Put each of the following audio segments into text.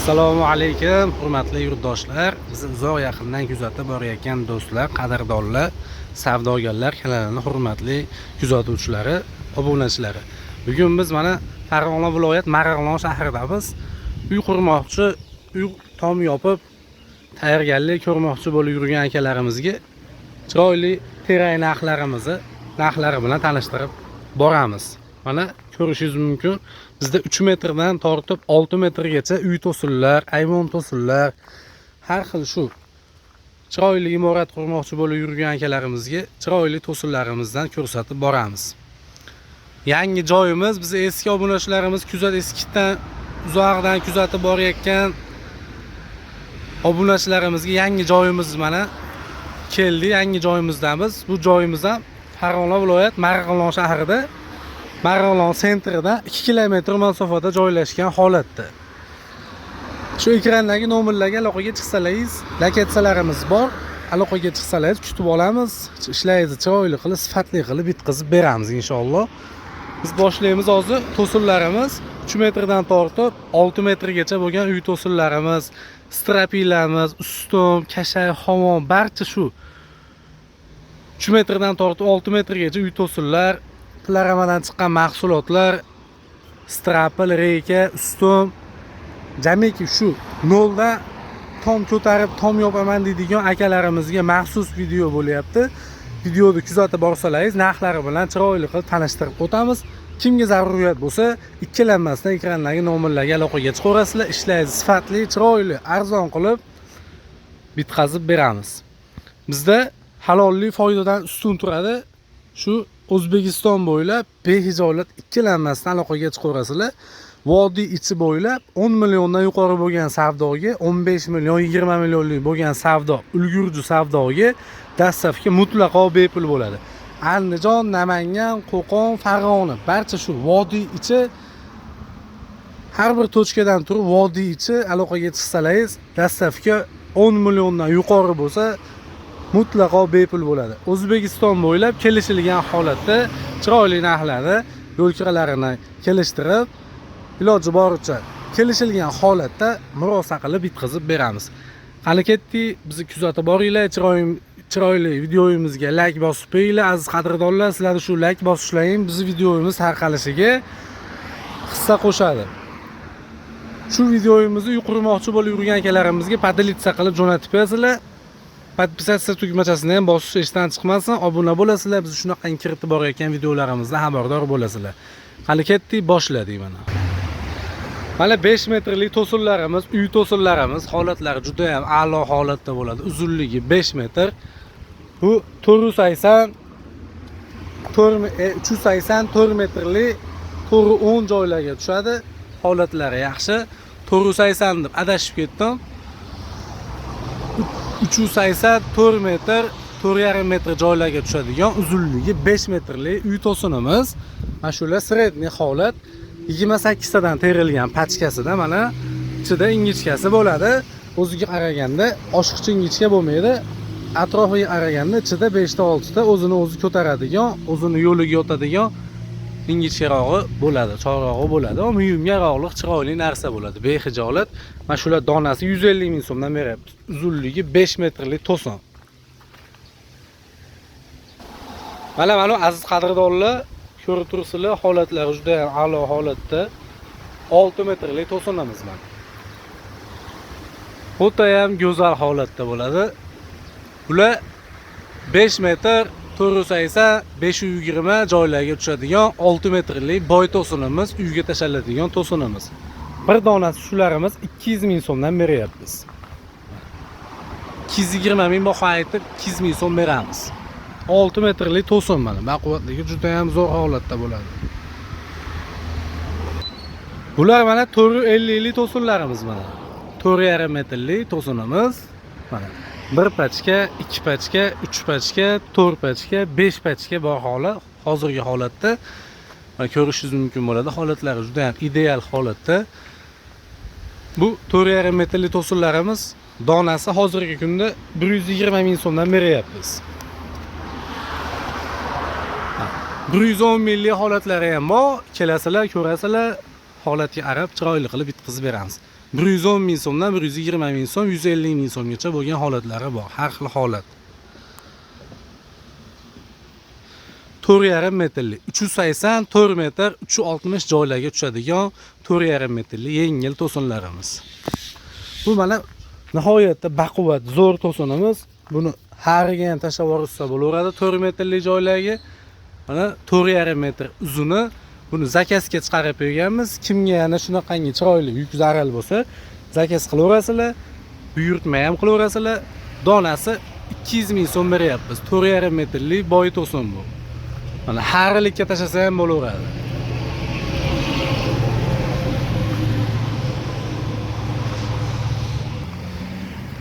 Assalomu alaykum, hurmatli yurtdoshlar. Bizni uzoq yaqindan kuzatib borayotgan do'stlar, qadrdonlar, savdogarlar, kanalini hurmatli kuzatuvchilari, obunachilari. Bugun biz mana Farg'ona viloyat Marg'ilon shahridamiz. Uy qurmoqchi, uy tom yopib, tayyorgarlik ko'rmoqchi bo'lib yurgan akalarimizga chiroyli teray narxlari bilan tanishtirib boramiz. Mana ko'rishingiz mumkin. Bizda 3 metrdan tortib 6 metrgacha uy to'sinlar, ayvon to'sinlar, har xil shu chiroyli imorat qurmoqchi bo'lib yurgan akalarimizga chiroyli to'sinlarimizdan ko'rsatib boramiz. Yangi joyimiz, biz eski obunachilarimiz eskidan uzoqdan kuzatib borayotgan obunachilarimizga yangi joyimiz mana keldi. Yangi joyimizdamiz. Bu joyimiz ham Farg'ona viloyat Marg'ilon shahrida, Marg'ilon sentrida 2 kilometr masofada joylashgan holatda. Shu ekrandagi nomerlarga aloqaga chiqsangiz, lakatsalarimiz bor. Aloqaga chiqsangiz kutib olamiz. Ishlaringizni chiroyli qilib, sifatli qilib bitkazib beramiz inshaalloh. Biz boshlaymiz hozir. To'sinlarimiz 3 metrdan tortib 6 metrgacha bo'lgan uy to'sinlarimiz, strapilarimiz, ustum, kashay, havon barcha shu 3 metrdan tortib 6 metrgacha uy to'sinlar, plaramadan chiqqan mahsulotlar, strapil, reyka, ustum, jamiki shu nolda tom ko'tarib, tom yopaman deydigan akalarimizga maxsus video bo'lyapti. Videoni kuzatib borsalaringiz, narxlari bilan chiroyli qilib tanishtirib o'tamiz. Kimga zaruriyat bo'lsa, ikkilanmasdan ekrandagi nomerlarga aloqaga chiqaverasizlar. Ishlaringizni sifatli, chiroyli, arzon qilib bitkazib beramiz. Bizda halollik foydadan ustun turadi. Shu O'zbekiston bo'ylab behijolat ikkilanmasdan aloqaga chiqaverasizlar. Vodiy ichi bo'ylab 10 milliondan yuqori bo'lgan savdoga, 15 million, 20 millionlik bo'lgan savdo, ulgurji savdoga dastlabki mutlaqo bepul bo'ladi. Andijon, Namangan, Qo'qon, Farg'ona barcha shu vodiy ichi, har bir tochkadan turib vodiy ichi aloqaga chiqsangiz, dastlabki 10 milliondan yuqori bo'lsa mutlaqo bepul bo'ladi. O'zbekiston bo'ylab kelishilgan holatda chiroyli narxlarda yo'lkiralarini kelishtirib, iloji boricha kelishilgan holatda murosa qilib bitkazib beramiz. Qani ketdik, bizni kuzatib boringlar, chiroyli videoyimizga like bosib qo'yinglar. Aziz qadrdonlar, sizlarni shu like bosishlaring bizni videoyimiz tarqalishiga hissa qo'shadi. Shu videoyimizni yuqurmoqchi bo'lib yurgan akalarimizga podelitsiya qilib jo'natib qo'yasizlar. Podpisatsiya tugmachasini ham bosish esdan chiqmasin, obuna bo'lasizlar. Biz shunaqa kiritib borayotgan videolarimizdan xabardor bo'lasizlar. Qani ketdik, boshladik mana. Mana 5 metrlik to'sinlarimiz, uy to'sinlarimiz holatlari juda ham a'lo holatda bo'ladi. Uzunligi 5 metr. Bu 380 metrlik, 10 joylarga tushadi. Holatlari yaxshi. 480 deb adashib ketdim. 384 metr, 4,5 metr joylarga tushadigan uzunligi 5 metrlik uy to'sinimiz. Mana shular sredniy holat. 28 tadan terilgan pachkasida mana ichida ingichkasi bo'ladi. O'ziga qaraganda oshiqcha ingichka bo'lmaydi. Atrofiga qaraganda ichida 5 ta 6 ta o'zini o'zi ko'taradigan, o'zini yo'liga yotadigan ingichkarog'i bo'ladi, chorog'i bo'ladi. Va muyumgarog'liq chiroyli narsa bo'ladi, behijolat. Mana shular donasi 150 ming so'mdan beryapti. Uzunligi 5 metrlik to'sin. Mana aziz qadrdonlar, ko'rib turibsizlar, holatlari juda ham a'lo holatda. 6 metrlik to'sinimiz mana. O'ta ham go'zal holatda bo'ladi. Bular 5 metr, 480, 520 joylarga tushadigan 6 metrlik boy to'sinimiz, uyga tashlanadigan to'sinimiz. Bir donasi shularimiz 200 ming so'mdan beryapmiz. 220 ming baho aytib 200 ming so'm beramiz. 6 metrlik to'sin mana. Baquvvatligi juda ham zo'r holatda bo'ladi. Bular mana 450 lik to'sinlarimiz mana. 4,5 metrlik to'sinimiz mana. 1 pachka, 2 pachka, 3 pachka, 4 pachka, 5 pachka bor holat. Hozirgi holatda mana ko'rishingiz mumkin bo'ladi. Holatlari juda ham ideal holatda. Bu 4,5 metrlik to'sinlarimiz donasi hozirgi kunda 120 ming so'mdan beryapmiz. 110 minglik holatlari ham bor. Kelasizlar, ko'rasizlar. holatga qarab chiroyli qilib bitkazib beramiz. 110 ming so'mdan 120 ming so'm, 150 ming so'mgacha bo'lgan holatlari bor. Har xil holat. 4,5 metrli, 380, 4 metr, 360 joylarga tushadigan 4,5 metrli yengil to'sinlarimiz. Bu mana nihoyatda baquvvat, zo'r to'sinimiz. Buni hariga ham tashlab yuborsa bo'laveradi 4 metrli joylarga. Mana 4,5 metr uzuni. Buni zakazga chiqarib qo'yganmiz. Kimga yana shunaqangi chiroyli yuk zaral bo'lsa, zakaz qilaverasizlar. Buyurtma ham qilaverasizlar. Donasi 200 ming so'm beryapmiz. 4,5 metrli boy to'sin bu. Mana harilikka tashlasa ham bo'laveradi.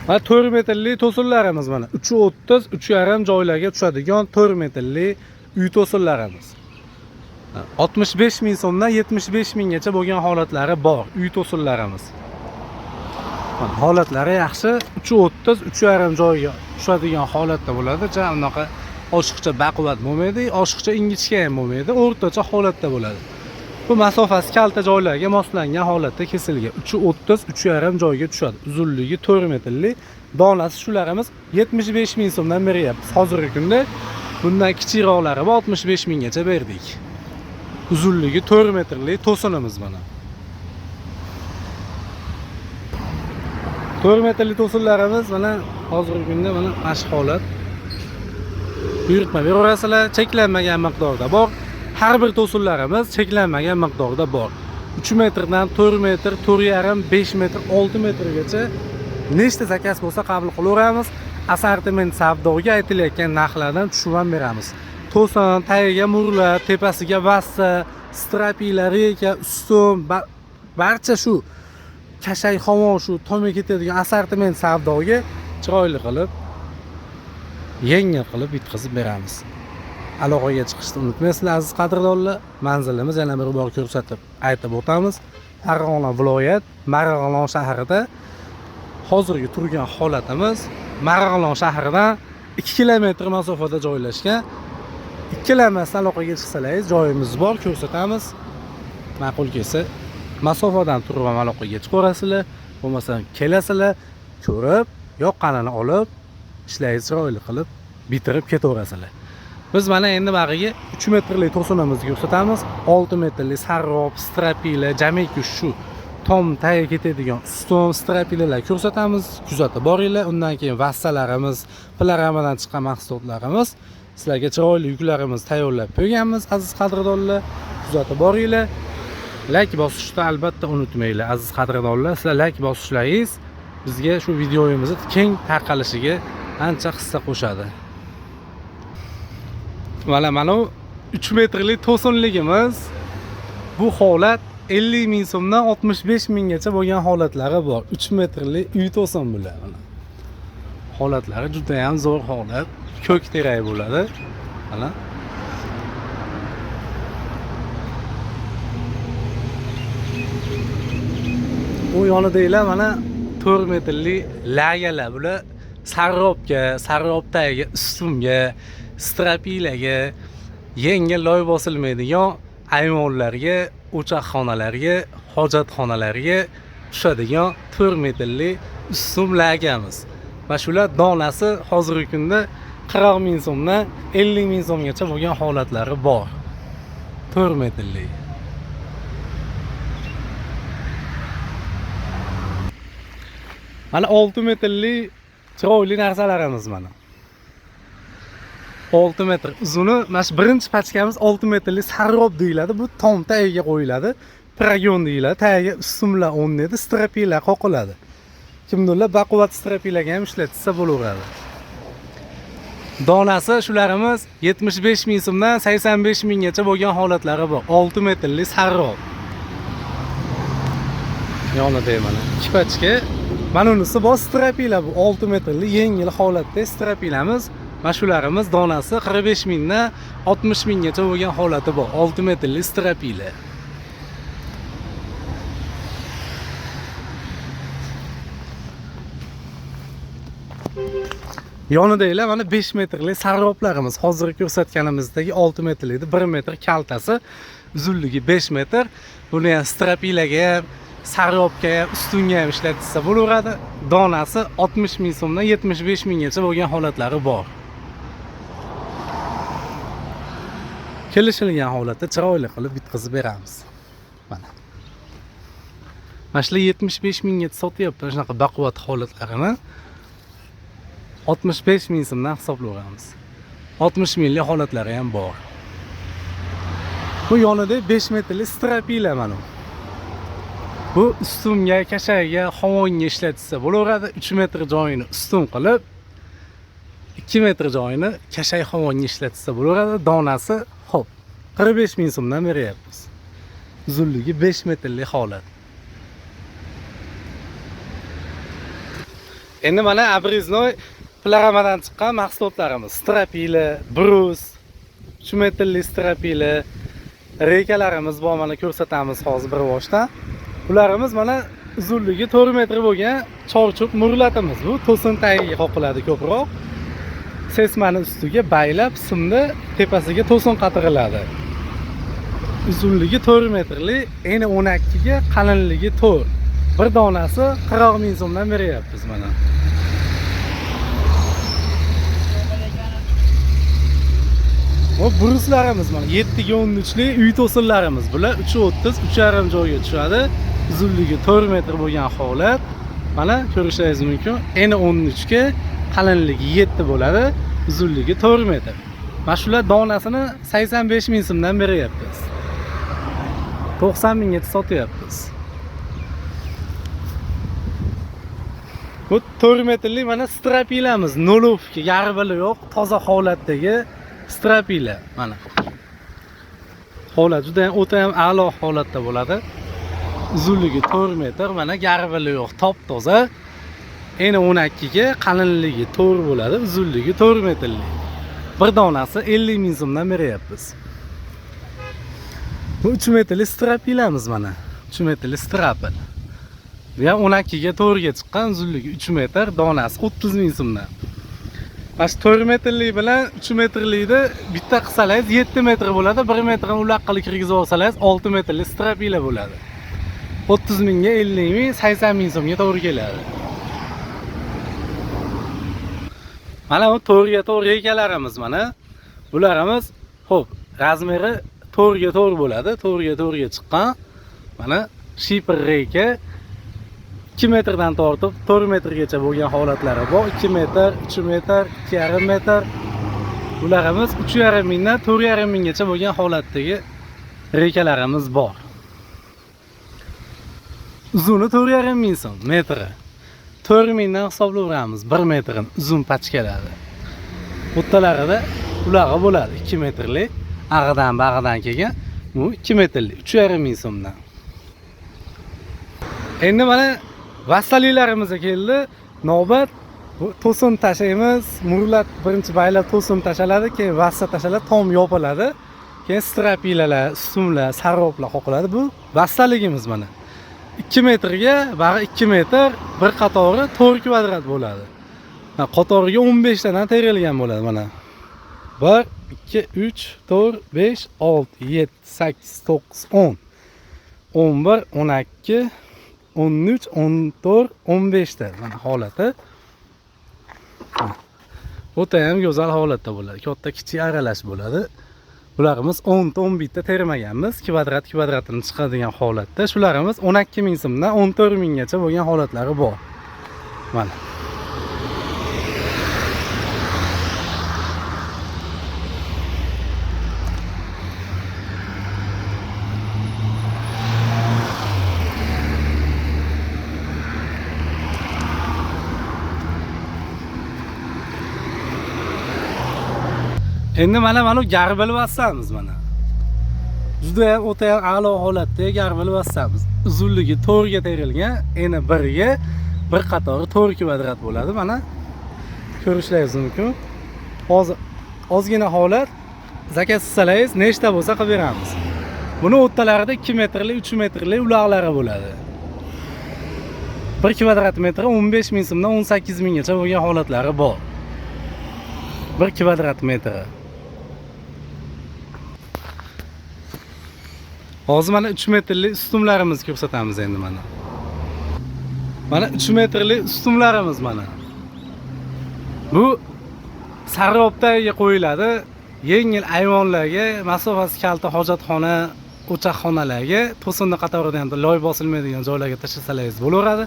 Mana 4 metrli to'sinlarimiz mana 330, 3,5 joylarga tushadigan 4 metrli uy to'sinlarimiz. 65 ming so'mdan 75 minggacha bo'lgan holatlari bor uy to'sinlarimiz. Mana holatlari yaxshi, 330, 3,5 joyga tushadigan holatda bo'ladi. Unaqa oshiqcha baquvvat bo'lmaydi, oshiqcha ingichka ham bo'lmaydi, o'rtacha holatda bo'ladi. Bu masofasi kalta joylarga moslangan holatda kesilgan. 330, 3,5 joyga tushadi. Uzunligi 4 metrli. Donasi shularimiz 75 ming so'mdan beryapmiz. Hozirgi kunda bundan kichikroqlari 65 minggacha berdik. Uzunligi 4 metrli to'sinimiz mana. 4 metrli to'sinlarimiz mana hozirgi kunda mana mashq holat. Buyurtma beraverasizlar, cheklanmagan miqdorda bor. Har bir to'sinlarimiz cheklanmagan miqdorda bor. 3 metrdan 4 metr, 4,5, 5 metr, 6 metrgacha nechta zakaz bo'lsa qabul qilaveramiz. Assortiment savdoga aytilayotgan narxlardan tushib ham beramiz. To'sin, tagiga murlar, tepasiga vassa, strapilar, reka, ustum, barcha shu kashay xomon shu tomga ketadigan assortiment savdoga chiroyli qilib, yengil qilib bitkazib beramiz. Aloqaga chiqishni unutmaysizlar aziz qadrdonlar. Manzilimiz yana bir bor ko'rsatib aytib o'tamiz. Farg'ona viloyat Marg'ilon shahrida hozirgi turgan holatimiz Marg'ilon shahridan 2 kilometr masofada joylashgan. Ikkilanmasdan aloqaga chiqsalaringiz joyimiz bor, ko'rsatamiz. Ma'qul kelsa masofadan turib ham aloqaga chiqaverasizlar. Bo'lmasa kelasizlar, ko'rib, yoqqanini olib, ishlaringizni chiroyli qilib bitirib ketaverasizlar. Biz mana endi bag'iga 3 metrli to'sinimizni ko'rsatamiz. 6 metrli sarrob, strapila, jamiki shu tom tagiga ketadigan ustum, strapilalar ko'rsatamiz. Kuzatib boringlar. Undan keyin vassalarimiz, pilaramadan chiqqan mahsulotlarimiz, sizlarga chiroyli yuklarimiz tayyorlab qo'yganmiz aziz qadrdonlar. Kuzatib boringlar. Like bosishni albatta unutmanglar aziz qadrdonlar. Sizlar like bosishlaringiz bizga shu videomizni keng tarqalishiga ancha hissa qo'shadi. Mana 3 metrli to'sinligimiz. Bu holat 50 ming so'mdan 65 minggacha bo'lgan holatlari bor. 3 metrli uy to'sin bular. Holatlari juda ham zo'r holat. Ko'k terak bo'ladi. Mana u yonidaglar mana 4 metrli lagalar bular. Sarrobga, sarrobdagi ustumga, strapilaga, yengil loy bosilmaydigan ayvonlarga, o'choqxonalarga, hojatxonalarga tushadigan 4 metrli ustum lagamiz. Va shular donasi hozirgi kunda 40 ming so'mdan 50 ming so'mgacha bo'lgan holatlari bor. 4 metrli. Mana 6 metrli chiroyli narsalarimiz mana. 6 metr uzuni, mana shu birinchi pachkamiz 6 metrli sarrob deyiladi. Bu tom tagiga qo'yiladi. Pragon deyiladi. Tagiga ustumlar o'rnaydi, strapilar qoqiladi. Kimdirlar baquvvat strapilarga ham ishlatsa bo'laveradi. Donasi shularimiz 75 ming so'mdan 85 minggacha bo'lgan holatlari bor. 6 metrli sarrob. Yonida mana 2 pachka. Mana unisi bor strapilar bu 6 metrli yengil holatda strapilamiz. Mana shularimiz donasi 45 mingdan 60 minggacha bo'lgan holati bor. 6 metrli strapila. Yonidaglar mana 5 metrli sarroblarimiz. Hozir ko'rsatganimizdagi 6 metrli edi, 1 metr kaltasi. uzunligi 5 metr. Buni ham strapilaga ham, saryobga ham, ustunga ham ishlatsa bo'laveradi. Donasi 60 ming so'mdan 75 minggacha bo'lgan holatlari bor. Kelishilgan holatda chiroyli qilib bitkazib beramiz. Mana. Mashla 75 mingga sotyapti shunaqa baquvvat holatlarini. 65 ming so'mdan hisoblayveramiz. 60 minglik holatlari ham bor. Bu yonida 5 metrli strapila mana. Bu ustunga, kashaga, havonga ishlatsa bo'laveradi. 3 metr joyini ustun qilib, 2 metr joyini kashay havonga ishlatsa bo'laveradi. Donasi xo'p 45 ming so'mdan beryapmiz. Uzunligi 5 metrli holat. Endi mana Abriznoy Plagamadan chiqqan mahsulotlarimiz. Strapila, brus, 3 metrli strapila, reykalarimiz bor, mana ko'rsatamiz hozir bir boshdan. Ularimiz mana uzunligi 4 metr bo'lgan chorchuq murlatimiz. Bu to'sin tagiga qoqiladi ko'proq. Sesmani ustiga baylab, simni tepasiga to'sin qatiriladi. Uzunligi 4 metrli, eni 12 ga, qalinligi 4. Bir donasi 40 ming so'mdan beryapmiz mana. Bu bruslarimiz mana 7 ga 13li uy to'sinlarimiz. Bular 3.30, 3.5 joyga tushadi. Uzunligi 4 metr bo'lgan holat. Mana ko'rishingiz mumkin. Eni 13 ga, qalinligi 7 bo'ladi. Uzunligi 4 metr. Mana shular donasini 85 ming so'mdan beryapmiz. 90 mingga sotyapmiz. Bu 4 metrli mana strapilamiz. Nolovki, yarvili yo'q, toza holatdagi strapila mana. Holat juda ham o'ta ham a'lo holatda bo'ladi. Uzunligi 4 metr, mana yarvili yo'q, top toza. Eni 12 ga, qalinligi 4 bo'ladi, uzunligi 4 metrli. Bir donasi 50 ming so'mdan beryapmiz. Bu 3 metrli strapilamiz mana. 3 metrli strapil. Bu ham 12 ga 4 ga chiqqan, uzunligi 3 metr, donasi 30 ming so'mdan. Mana 4 metrli bilan 3 metrlikni bitta qilsangiz 7 metr bo'ladi. 1 metrni uloqqa kirgizib olsangiz 6 metrli strapila bo'ladi. 30 mingga 50 ming, 80 ming so'mga to'g'ri keladi. Mana bu 4 ga 4 reykalarimiz mana. Bularimiz xo'p, razmeri 4 ga 4 bo'ladi. 4 ga 4 ga chiqqan. Mana shipper reyka 2 metrdan tortib 4 metrgacha bo'lgan holatlari bor. 2 metr, 3 metr, 2,5 metr. Bularimiz 3,5 mingdan 4,5 minggacha bo'lgan holatdagi reykalarimiz bor. Uzuni 4,5 ming so'm metri. 4 mingdan hisoblayveramiz 1 metrin uzun pachkalari. O'rtalarida ulag'i bo'ladi 2 metrli, ag'idan bag'idan kelgan. Bu 2 metrli 3,5 ming so'mdan. Endi mana vassalilarimizga keldi. Navbat to'sin tashlaymiz. Murlat birinchi baylab to'sin tashaladi, keyin vassa tashaladi, tom yopiladi. Keyin strapilalar, ustunlar, saroblar qoqiladi. Bu vassaligimiz mana. 2 metrga, bag'i 2 metr, bir qatori 4 kvadrat bo'ladi. Qatoriga 15 tadan terilgan bo'ladi mana. 1 2 3 4 5 6 7 8 9 10 11 12 13 14 15 ta mana holati. O'ta ham go'zal holatda bo'ladi. Katta kichik aralash bo'ladi. Bularimiz 10 ta 11 ta termaganmiz. Kvadratini chiqadigan holatda. Shularimiz 12 ming so'mdan 14 minggacha bo'lgan holatlari bor. Mana. Endi mana garbil vassamiz mana. Juda ham o'ta ham a'lo holatda garbil vassamiz. Uzunligi 4 ga terilgan, eni 1 ga, bir qatori 4 kvadrat bo'ladi. Mana ko'rishingiz mumkin. Hozir ozgina holat zakat qilsangiz nechta bo'lsa qilib beramiz. Buni o'rtalarida 2 metrli, 3 metrli uloqlari bo'ladi. 1 kvadrat metri 15 ming so'mdan 18 minggacha bo'lgan holatlari bor. 1 kvadrat metri. Hozir mana 3 metrlik ustunlarimizni ko'rsatamiz endi mana. Mana 3 metrlik ustunlarimiz mana. Bu sariyobdaga qo'yiladi. Yengil ayvonlarga, masofasi kalta hojatxona, o'chaqxonalarga, to'sinni qatorida ham loy bosilmaydigan joylarga tashlasangiz bo'laveradi.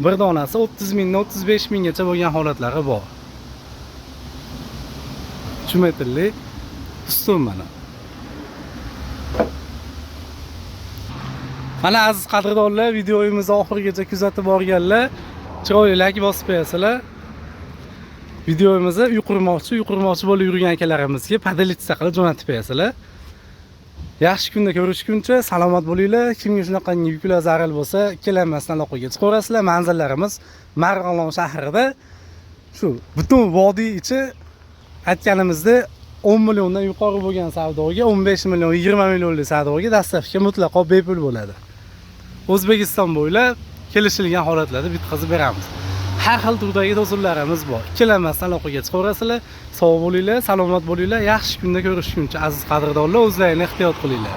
Bir donasi 30 mingdan 35 minggacha bo'lgan holatlari bor. 3 metrlik ustun mana. Mana aziz qadrdonlar, videomizni oxirigacha kuzatib borganlar, chiroyli like bosib qo'yasizlar. Videomizni uyqurmoqchi bo'lib yurgan akalarimizga podelitsiya qilib jo'natib qo'yasizlar. Yaxshi kunda ko'rishguncha salomat bo'linglar. Kimga shunaqa yuklar zaril bo'lsa, ikkilanmasdan aloqaga chiqaverasizlar. Manzillarimiz Marg'ilon shahrida. Shu butun vodiy ichi aytganimizda 10 milliondan yuqori bo'lgan savdoga 15 million, 20 millionlik savdoga dastlabki mutlaqo bepul bo'ladi. O'zbekiston bo'ylab kelishilgan holatlarda bitkazib beramiz. Har xil turdagi to'sinlarimiz bor. Ikkilanmasdan aloqaga chiqaverasizlar. Sog' bo'linglar, salomat bo'linglar. Yaxshi kunda ko'rishguncha aziz qadrdonlar, o'zlaringizni ehtiyot qilinglar.